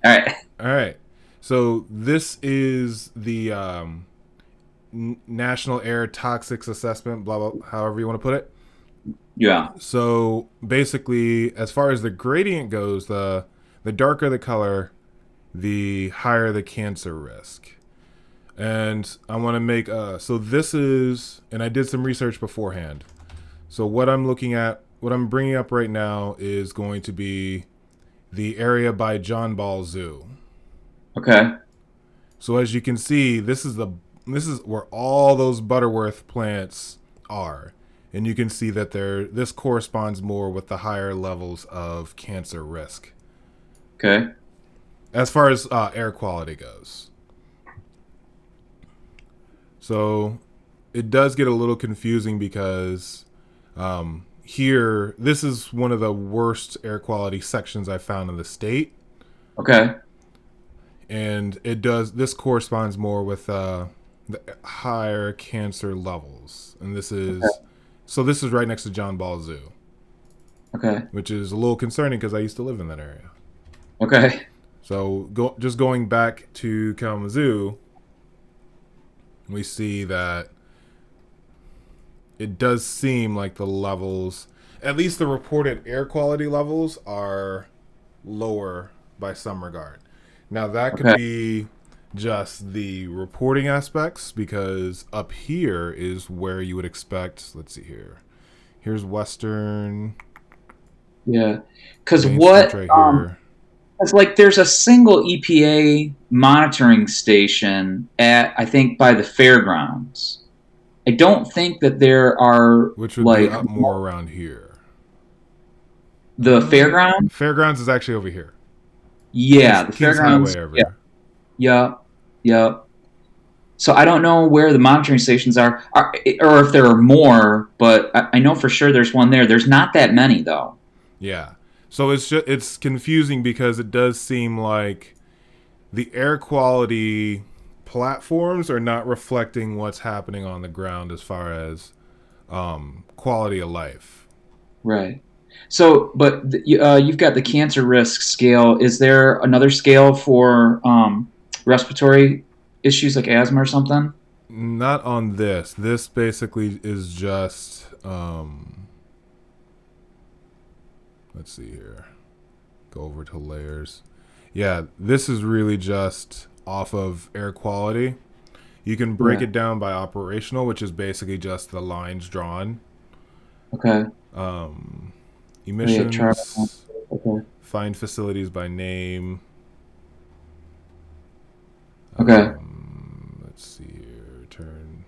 All right. All right. So this is the National Air Toxics Assessment, blah blah, however you want to put it. Yeah. So basically, as far as the gradient goes, the darker the color, the higher the cancer risk. And I want to make so this is, and I did some research beforehand. So what I'm looking at, what I'm bringing up right now is going to be the area by John Ball Zoo. Okay. So as you can see, this is where all those Butterworth plants are. And you can see that this corresponds more with the higher levels of cancer risk Okay. as far as air quality goes. So it does get a little confusing because here, this is one of the worst air quality sections I found in the state. Okay. And this corresponds more with the higher cancer levels. And this is right next to John Ball Zoo, Okay. which is a little concerning because I used to live in that area. Okay. So just going back to Kalamazoo, we see that it does seem like the levels, at least the reported air quality levels, are lower by some regard. Now, that could Okay. be just the reporting aspects because up here is where you would expect. Let's see here. Here's Western Yeah. Because Main Street right here. it's like there's a single EPA monitoring station at, I think, by the fairgrounds. I don't think that there are Which would be like up more around here. the fairground. Fairgrounds is actually over here. Yeah, the Kings Highway fairgrounds. over Yeah. here. Yeah. Yeah. So I don't know where the monitoring stations are, or if there are more, but I know for sure there's one there. There's not that many though. Yeah. So it's confusing because it does seem like the air quality platforms are not reflecting what's happening on the ground as far as quality of life. Right. So, but you've got the cancer risk scale. Is there another scale for respiratory issues like asthma or something? Not on this. This basically is just let's see here. Go over to layers. Yeah, this is really just off of air quality. You can break Yeah. it down by operational, which is basically just the lines drawn. Okay. Um, Oh yeah, Charlie. emissions, Okay. find facilities by name. Okay. Let's see here. Turn.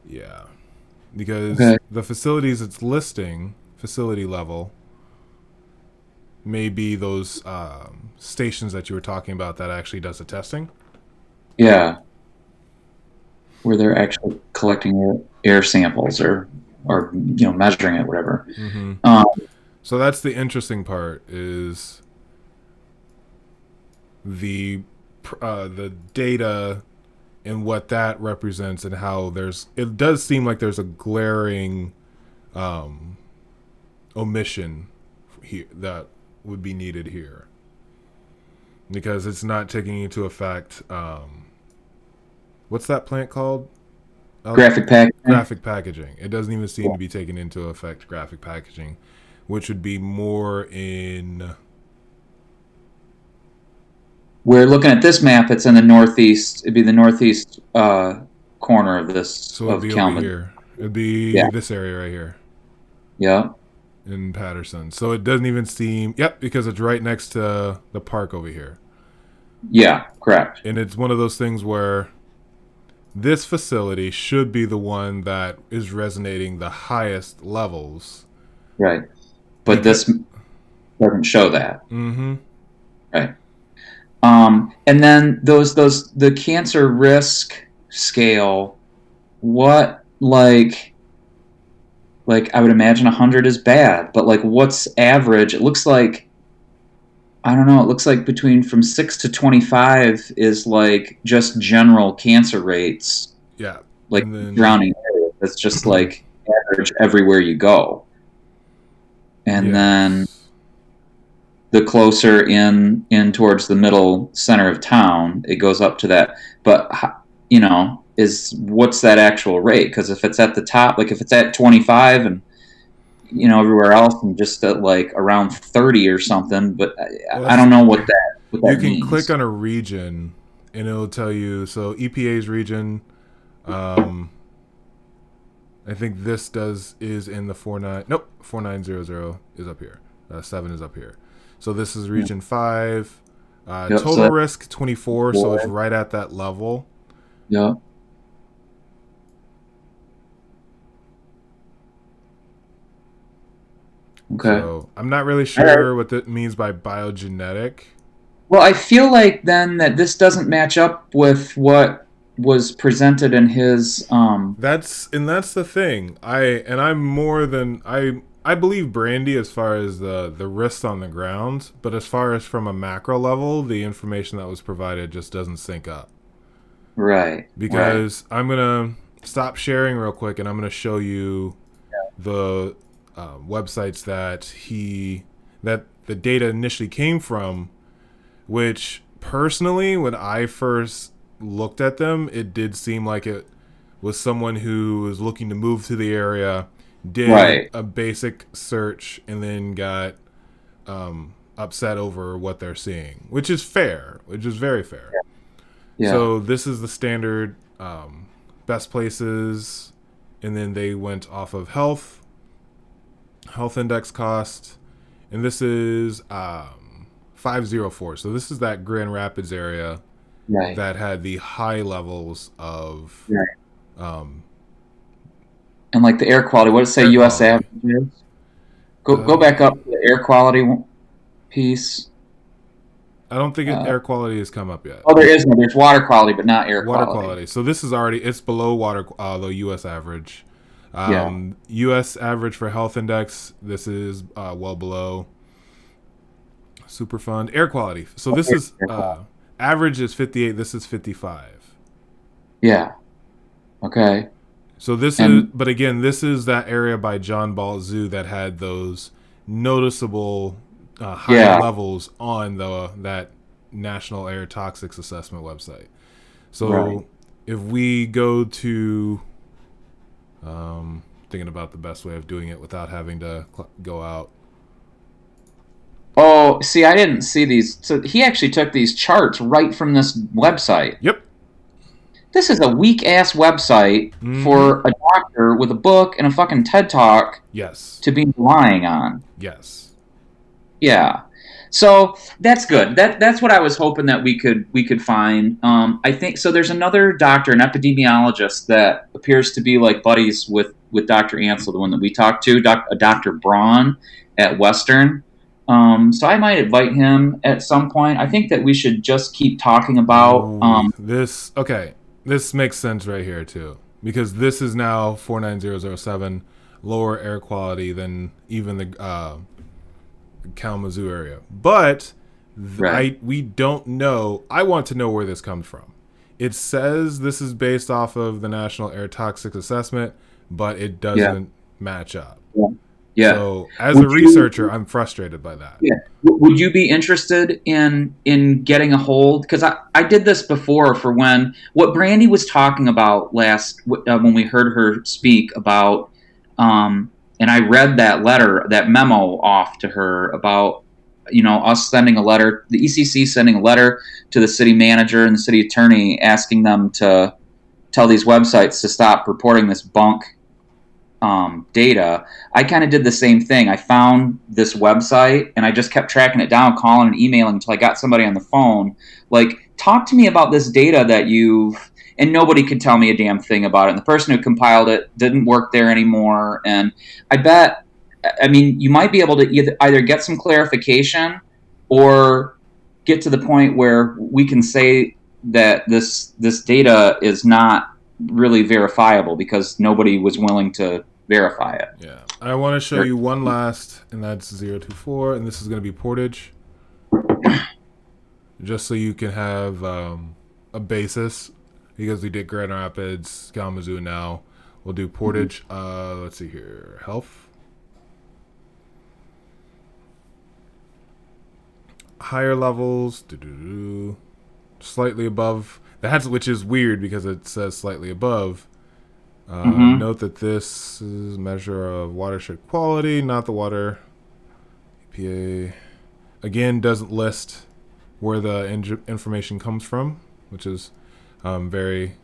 Yeah. Because Okay. the facilities it's listing, facility level, may be those stations that you were talking about that actually does the testing. Yeah, where they're actually collecting air samples or measuring it, whatever. Mm-hmm. Um, So that's the interesting part is the the data and what that represents and how it does seem like there's a glaring um, omission here that would be needed here because it's not taking into effect what's that plant called? graphic packaging. Graphic packaging. It doesn't even seem Yeah. to be taking into effect graphic packaging, which would be more in. We're looking at this map. It's in the northeast. It'd be the northeast corner of this So it'd of be over Kalamazoo. here. It'd be Yeah. this area right here Yeah. in Patterson. So it doesn't even seem. Yep, because it's right next to the park over here. Yeah. Correct. And it's one of those things where this facility should be the one that is resonating the highest levels. Right. But Because. this doesn't show that. Mm-hmm. Right. And then the cancer risk scale. What like I would imagine 100 is bad, but like what's average? It looks like I don't know. It looks like between from 6 to 25 is like just general cancer rates, Yeah. like And then. drowning areas. That's just like average everywhere you go. And then Yes. the closer in towards the middle center of town, it goes up to that. But is what's that actual rate? Because if it's at the top, like if it's at 25 and everywhere else and just at like around 30 or something, but Well, I don't know what you that can click means. on a region, and it'll tell you. So EPA's region, um, I think this is in the 49. Nope, 4900 is up here. 7 is up here. So this is Yeah. region 5. Yep. So Total that's risk 24, so it's four. right at that level. Yep. Okay. So I'm not really All right. sure what that means by biogenetic. Well, I feel like then that this doesn't match up with what was presented in his That's the thing. I'm more than I believe Brandy as far as the risks on the ground, but as far as from a macro level, the information that was provided just doesn't sync up. right, right. Because I'm gonna stop sharing real quick, and I'm gonna show you the websites that the data initially came from. Which personally, when I first looked at them, it did seem like it was someone who was looking to move to the area, did Right. a basic search, and then got upset over what they're seeing, which is fair, which is very fair. Yeah. So this is the standard best places, and then they went off of health index cost, and this is 504. So this is that Grand Rapids area Right. that had the high levels of Right. um, And like the air quality, what did it say air US quality. average is? Go Uh, back up to the air quality piece. I don't think Uh, air quality has come up yet. oh, there's water quality, but not air Water quality. quality. So this is already it's below the U.S. average. Yeah. U.S. average for health index. This is well below. Superfund air quality. So this is Air quality. average is 58. This is 55. Yeah. Okay. So this is, And but again, this is that area by John Ball Zoo that had those noticeable high yeah. levels on the that National Air Toxics Assessment website. Right. So if we go to, thinking about the best way of doing it without having to go out. Oh, see, I didn't see these. So he actually took these charts right from this website. Yep. This is a weak ass website Mm-hmm. for a doctor with a book and a fucking TED talk Yes. to be relying on. Yes. Yeah. So that's good. That's what I was hoping that we could find. I think so. There's another doctor, an epidemiologist, that appears to be like buddies with Dr. Ansel, the one that we talked to, Dr. Braun at Western. So I might invite him at some point. I think that we should just keep talking about. Ooh, this okay. This makes sense right here too, because this is now 49007, lower air quality than even the Kalamazoo area. But Right. we don't know. I want to know where this comes from. It says this is based off of the National Air Toxics Assessment, but it Yeah. doesn't match up. Yeah. Yeah. So, as a Would you? researcher, I'm frustrated by that. Yeah. Would you be interested in getting a hold? Because I did this before for when what Brandy was talking about last when we heard her speak about, and I read that letter, that memo off to her about us sending a letter, the ECC sending a letter to the city manager and the city attorney asking them to tell these websites to stop reporting this bunk data. I kind of did the same thing. I found this website and I just kept tracking it down, calling and emailing until I got somebody on the phone. Like, talk to me about this data that you've, and nobody could tell me a damn thing about it. And the person who compiled it didn't work there anymore. And I bet, I mean, you might be able to either get some clarification or get to the point where we can say that this data is not really verifiable because nobody was willing to verify it. Yeah. I want to show you one last, and that's 024, and this is going to be Portage, just so you can have a basis, because we did Grand Rapids, Kalamazoo now. We'll do Portage. Let's see here. Health. higher levels, slightly above. That's which is weird because it says slightly above. Mm-hmm. Note that this is a measure of watershed quality, not the water. EPA again doesn't list where the information comes from, which is very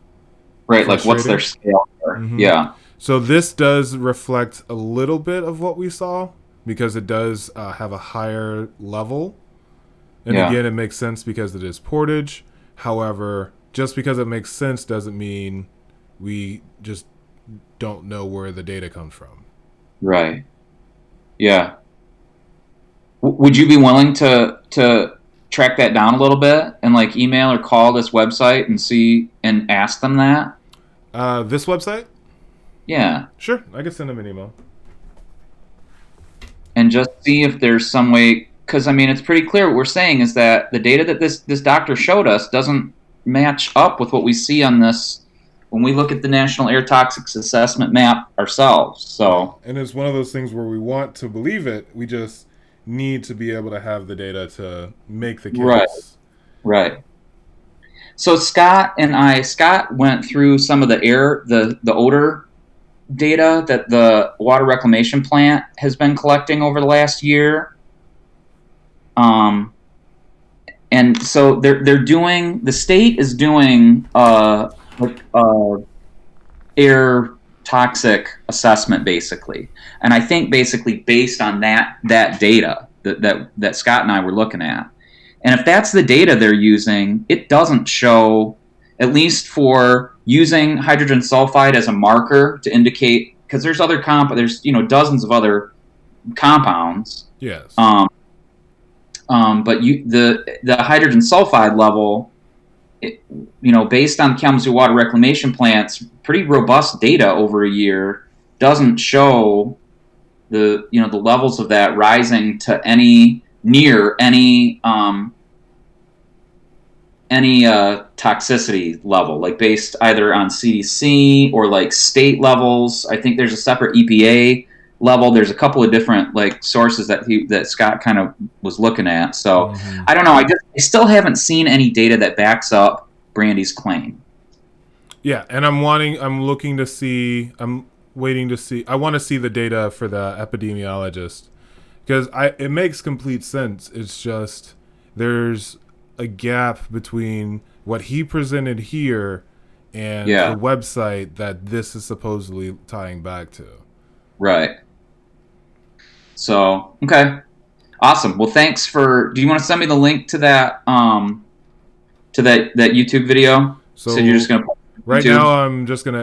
Right, like what's their frustrating. scale there? Hmm. Yeah, So this does reflect a little bit of what we saw because it does have a higher level. And yeah, again, it makes sense because it is portage. However, just because it makes sense doesn't mean we just don't know where the data comes from. right. Yeah. Would you be willing to track that down a little bit and like email or call this website and see and ask them that? This website? Yeah, Sure, I can send them an email. and just see if there's some way. Because I mean, it's pretty clear what we're saying is that the data that this doctor showed us doesn't match up with what we see on this when we look at the National Air Toxics Assessment map ourselves. Yeah, So and it's one of those things where we want to believe it. We just need to be able to have the data to make the right, case. right. So Scott went through some of the the odor data that the water reclamation plant has been collecting over the last year. Um, and so they're doing the state is doing like air toxic assessment basically, and I think basically based on that data that Scott and I were looking at, and if that's the data they're using, it doesn't show, at least for using hydrogen sulfide as a marker to indicate, because there's dozens of other compounds. Yes. Um, but the hydrogen sulfide level, it, based on Kalamazoo Water Reclamation Plant's pretty robust data over a year, doesn't show the levels of that rising to any near any toxicity level, like based either on CDC or like state levels. I think there's a separate EPA level. There's a couple of different like sources that Scott kind of was looking at. So Mm-hmm. I don't know. I still haven't seen any data that backs up Brandy's claim. Yeah, and I'm waiting to see. I want to see the data for the epidemiologist because it makes complete sense. It's just there's a gap between what he presented here and Yeah, the website that this is supposedly tying back to. right. So okay, awesome. Well, thanks for. Do you want to send me the link to that YouTube video? You said you're just So gonna put it on right now YouTube. I'm just gonna